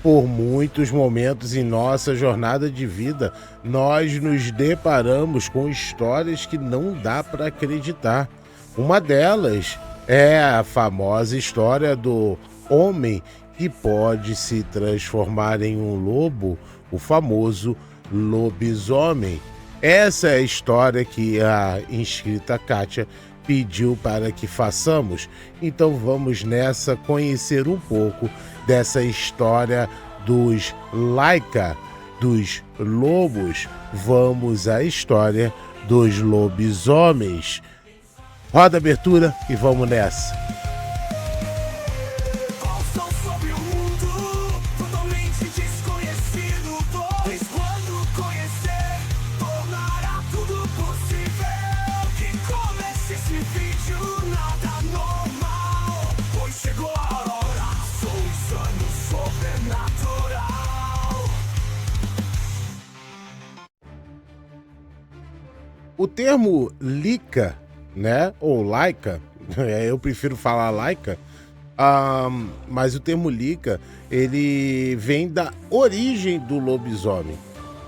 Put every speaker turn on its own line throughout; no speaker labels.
Por muitos momentos em nossa jornada de vida, nós nos deparamos com histórias que não dá para acreditar. Uma delas é a famosa história do homem que pode se transformar em um lobo, o famoso lobisomem. Essa é a história que a inscrita Kátia pediu para que façamos. Então vamos nessa conhecer um pouco dessa história dos Laika, dos lobos. Vamos à história dos lobisomens. Roda a abertura e vamos nessa. O termo Lika, né, ou Laika, eu prefiro falar Laika, mas o termo Lika, ele vem da origem do lobisomem.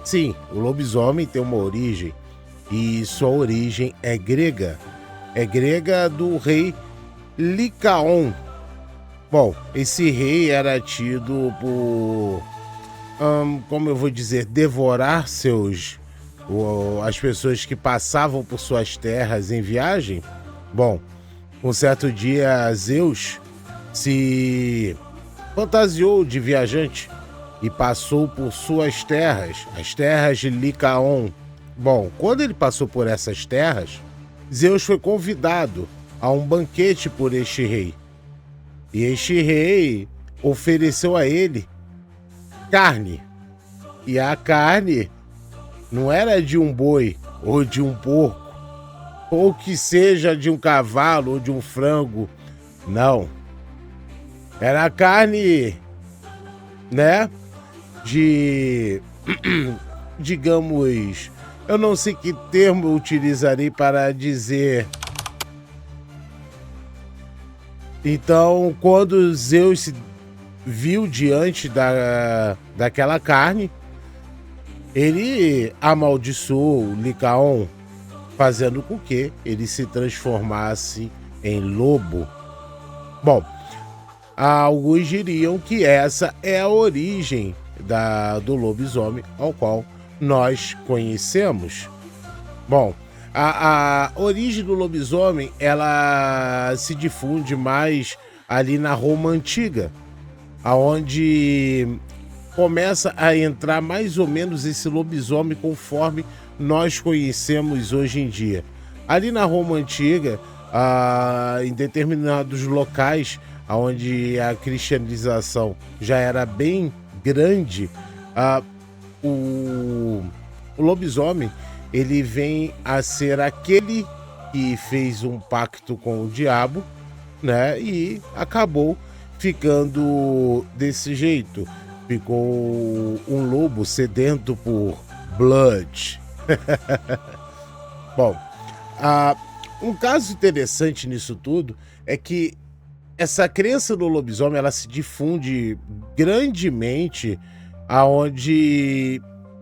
Sim, o lobisomem tem uma origem, e sua origem é grega. É grega do rei Licaon. Bom, esse rei era tido por, como eu vou dizer, devorar as pessoas que passavam por suas terras em viagem. Bom, um certo dia Zeus se fantasiou de viajante e passou por suas terras, as terras de Licaon. Bom, quando ele passou por essas terras, Zeus foi convidado a um banquete por este rei. E este rei ofereceu a ele carne. E a carne não era de um boi ou de um porco, ou que seja de um cavalo ou de um frango. Não. Era carne, né, de, digamos, eu não sei que termo eu utilizarei para dizer. Então, quando Zeus se viu diante daquela carne, ele amaldiçoou Licaon, fazendo com que ele se transformasse em lobo. Bom, alguns diriam que essa é a origem do lobisomem ao qual nós conhecemos. Bom, a origem do lobisomem, ela se difunde mais ali na Roma Antiga, aonde começa a entrar mais ou menos esse lobisomem conforme nós conhecemos hoje em dia. Ali na Roma Antiga, em determinados locais onde a cristianização já era bem grande, o lobisomem, ele vem a ser aquele que fez um pacto com o diabo, né? E acabou ficando desse jeito. Ficou um lobo sedento por blood. Bom, um caso interessante nisso tudo é que essa crença no lobisomem, ela se difunde grandemente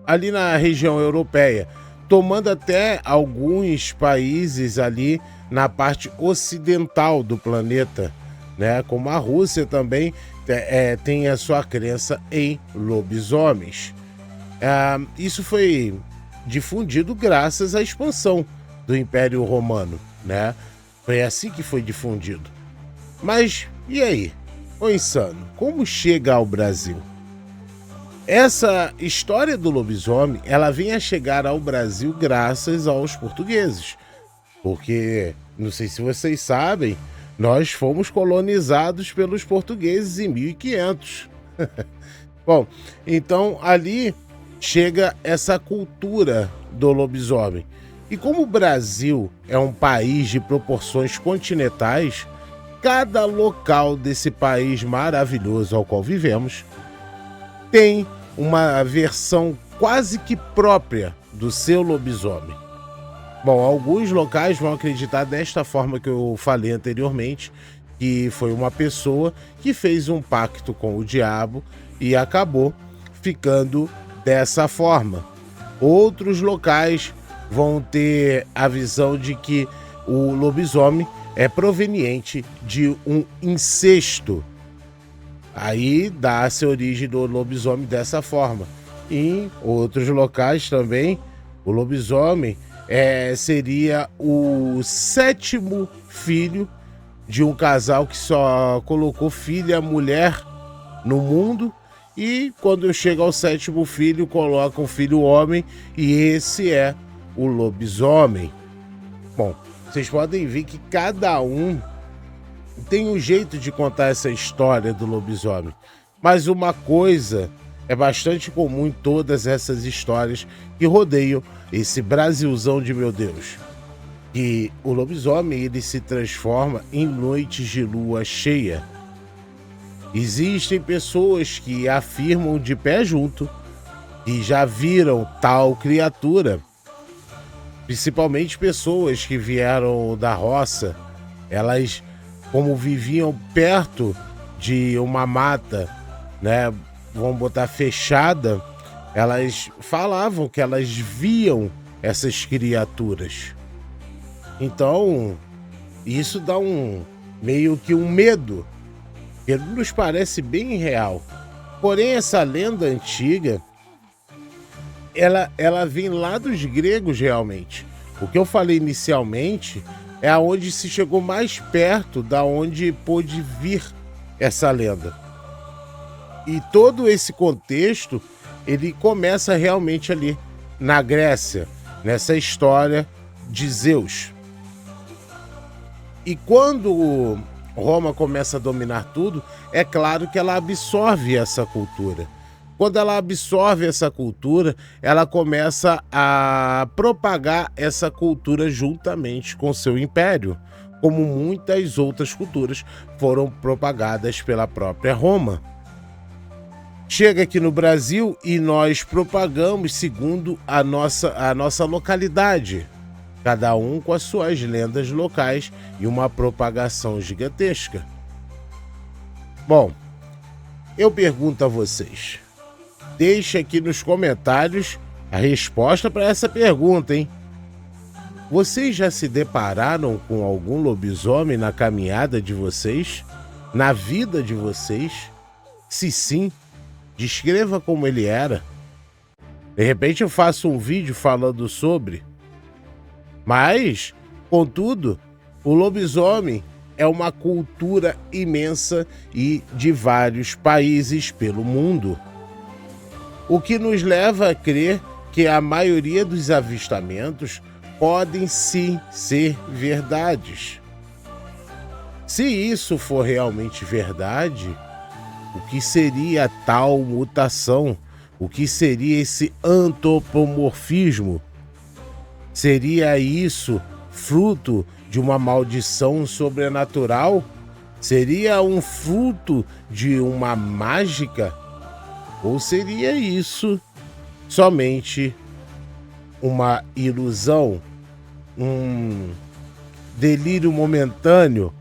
ali na região europeia, tomando até alguns países ali na parte ocidental do planeta, né? Como a Rússia também tem a sua crença em lobisomens. Isso foi difundido graças à expansão do Império Romano, né? Foi assim que foi difundido. Mas e aí, ô insano, como chega ao Brasil? Essa história do lobisomem, ela vem a chegar ao Brasil graças aos portugueses, porque, não sei se vocês sabem, nós fomos colonizados pelos portugueses em 1500. Bom, então ali chega essa cultura do lobisomem. E como o Brasil é um país de proporções continentais, cada local desse país maravilhoso ao qual vivemos tem uma versão quase que própria do seu lobisomem. Bom, alguns locais vão acreditar desta forma que eu falei anteriormente, que foi uma pessoa que fez um pacto com o diabo e acabou ficando dessa forma. Outros locais vão ter a visão de que o lobisomem é proveniente de um incesto. Aí dá-se origem do lobisomem dessa forma. Em outros locais também, o lobisomem seria o 7º filho de um casal que só colocou filha mulher no mundo, e quando chega ao 7º filho, coloca um filho homem, e esse é o lobisomem. Bom, vocês podem ver que cada um tem um jeito de contar essa história do lobisomem, mas uma coisa é bastante comum em todas essas histórias que rodeiam esse Brasilzão de meu Deus, que o lobisomem ele se transforma em noites de lua cheia. Existem pessoas que afirmam de pé junto que já viram tal criatura, principalmente pessoas que vieram da roça. Elas, como viviam perto de uma mata, né, vamos botar fechada, elas falavam que elas viam essas criaturas. Então, isso dá meio que um medo, que nos parece bem real. Porém, essa lenda antiga, ela vem lá dos gregos realmente. O que eu falei inicialmente é aonde se chegou mais perto da onde pôde vir essa lenda. E todo esse contexto, ele começa realmente ali na Grécia, nessa história de Zeus. E quando Roma começa a dominar tudo, é claro que ela absorve essa cultura. Quando ela absorve essa cultura, ela começa a propagar essa cultura juntamente com seu império, como muitas outras culturas foram propagadas pela própria Roma. Chega aqui no Brasil e nós propagamos segundo a nossa localidade, cada um com as suas lendas locais e uma propagação gigantesca. Bom, eu pergunto a vocês, deixe aqui nos comentários a resposta para essa pergunta, hein? Vocês já se depararam com algum lobisomem na caminhada de vocês? Na vida de vocês? Se sim, descreva como ele era. De repente eu faço um vídeo falando sobre. Mas, contudo, o lobisomem é uma cultura imensa e de vários países pelo mundo. O que nos leva a crer que a maioria dos avistamentos podem sim ser verdades. Se isso for realmente verdade, o que seria tal mutação? O que seria esse antropomorfismo? Seria isso fruto de uma maldição sobrenatural? Seria um fruto de uma mágica? Ou seria isso somente uma ilusão, um delírio momentâneo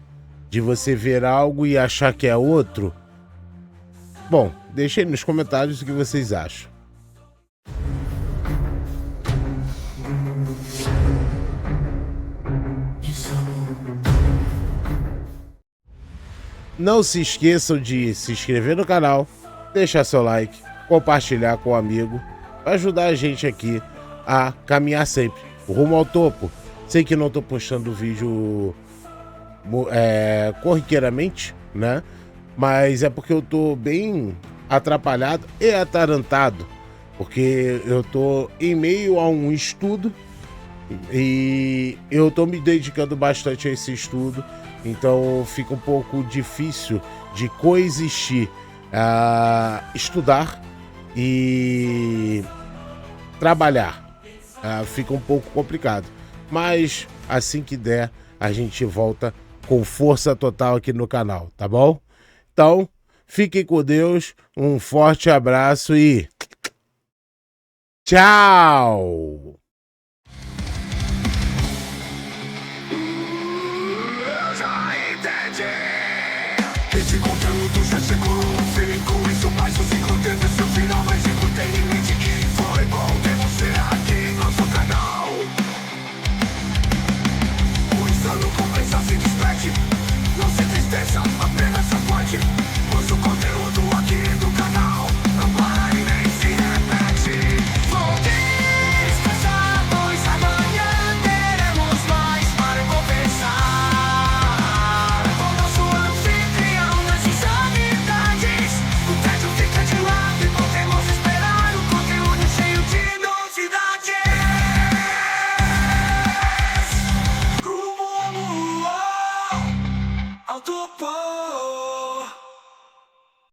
de você ver algo e achar que é outro? Bom, deixem nos comentários o que vocês acham. Não se esqueçam de se inscrever no canal, deixar seu like, compartilhar com o amigo, para ajudar a gente aqui a caminhar sempre rumo ao topo. Sei que não estou postando vídeo corriqueiramente, né? Mas é porque eu tô bem atrapalhado e atarantado, porque eu tô em meio a um estudo e eu tô me dedicando bastante a esse estudo, então fica um pouco difícil de coexistir estudar e trabalhar. Fica um pouco complicado, mas assim que der a gente volta com força total aqui no canal, tá bom? Então, fiquem com Deus, um forte abraço e tchau!